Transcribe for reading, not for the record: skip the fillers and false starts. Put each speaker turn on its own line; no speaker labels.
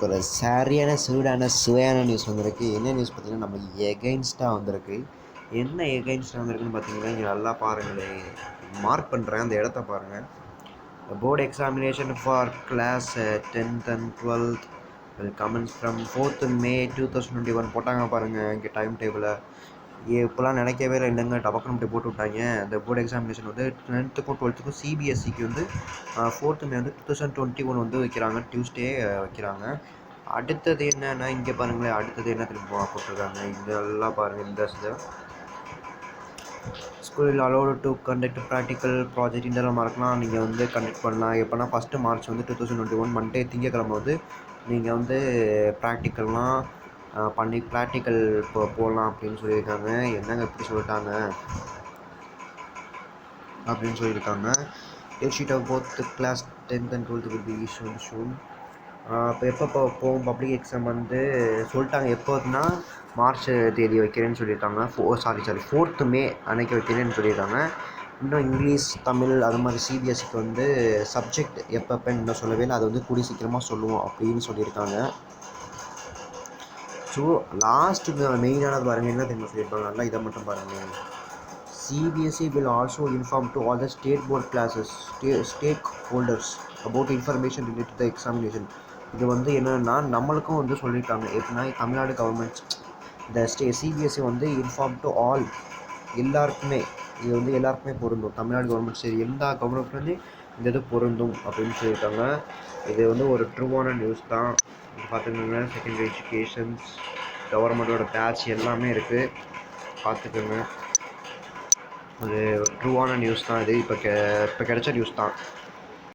இன்றைக்கி ஒரு சரியான சூடான சுவையான நியூஸ் வந்திருக்கு. என்ன நியூஸ் பார்த்தீங்கன்னா, நம்ம எகைன்ஸ்டாக வந்திருக்கு. என்ன எகைன்ஸ்டாக வந்திருக்குன்னு பார்த்தீங்கன்னா, இங்கே நல்லா பாருங்களேன். மார்க் பண்ணுறேன், அந்த இடத்த பாருங்கள். Board examination for class 10th and 12th will commence from 4th May 2021 போட்டாங்க பாருங்கள். இங்கே டைம் டேபிளை இப்போலாம் நினைக்கவே இல்லை, இல்லைங்க டபக்குன்னு இப்படி போட்டு விட்டாங்க. இந்த போர்டு எக்ஸாமினேஷன் வந்து 10th-க்கும் 12th-க்கும் சிபிஎஸ்சிக்கு வந்து 4th May வந்து 2021 வந்து வைக்கிறாங்க, டியூஸ்டே வைக்கிறாங்க. அடுத்தது என்னன்னா இங்கே பாருங்களேன், அடுத்தது என்ன திரும்ப போட்டிருக்காங்க, இதெல்லாம் பாருங்கள். இந்த ஸ்கூலில் allowed to conduct practical project இதெல்லாம் மறக்கலாம். நீங்கள் வந்து கண்டக்ட் பண்ணலாம் எப்போனா ஃபஸ்ட்டு மார்ச் வந்து 2021 மண்டே திங்கக்கிழமை வந்து நீங்கள் வந்து ப்ராக்டிக்கல்லாம் பண்ணி ப்ராக்டிக்கல் போடலாம் அப்படின்னு சொல்லியிருக்காங்க. என்னங்க இப்படி சொல்லிட்டாங்க அப்படின்னு சொல்லியிருக்காங்க. Date sheet of both class 10th and 12th will be issued soon. இப்போ எப்போ போகும் பப்ளிக் எக்ஸாம் வந்து சொல்லிட்டாங்க. எப்போதுனா மார்ச் தேதி வைக்கிறேன்னு சொல்லியிருக்காங்க. 4th May அன்னைக்கு வைக்கிறேன்னு சொல்லியிருக்காங்க. இன்னும் இங்கிலீஷ், தமிழ் அது மாதிரி சிபிஎஸ்சிக்கு வந்து சப்ஜெக்ட் எப்பப்போ இன்னும் சொல்லவே இல்லை. அதை வந்து கூடி சீக்கிரமாக சொல்லுவோம் அப்படின்னு சொல்லியிருக்காங்க. ஸோ லாஸ்ட்டு மெயினானது பாருங்கள், என்ன தெரியுமா சொல்லியிருப்பாங்க, நல்லா இதை மட்டும் பாருங்கள். CBSE will also inform to all the state board classes stakeholders about information related to the examination. இது வந்து என்னென்னா நம்மளுக்கும் வந்து சொல்லியிருக்காங்க. எப்படின்னா தமிழ்நாடு கவர்மெண்ட் இந்த சிபிஎஸ்சி வந்து இன்ஃபார்ம் டு ஆல், எல்லாருக்குமே இது வந்து எல்லாருக்குமே பொருந்தும். தமிழ்நாடு கவர்மெண்ட் சரி எல்லா கவர்மெண்ட்லேருந்து இந்த இது பொருந்தும் அப்படின்னு சொல்லியிருக்காங்க. இது வந்து ஒரு ட்ரூவான நியூஸ் தான். பார்த்துக்கோங்க, செகண்டரி எஜுகேஷன்ஸ் கவர்மெண்ட்டோட பேட்ச் எல்லாமே இருக்குது, பார்த்துக்கோங்க. ஒரு ட்ரூவான நியூஸ் தான் இது. இப்போ கிடைச்ச நியூஸ் தான்.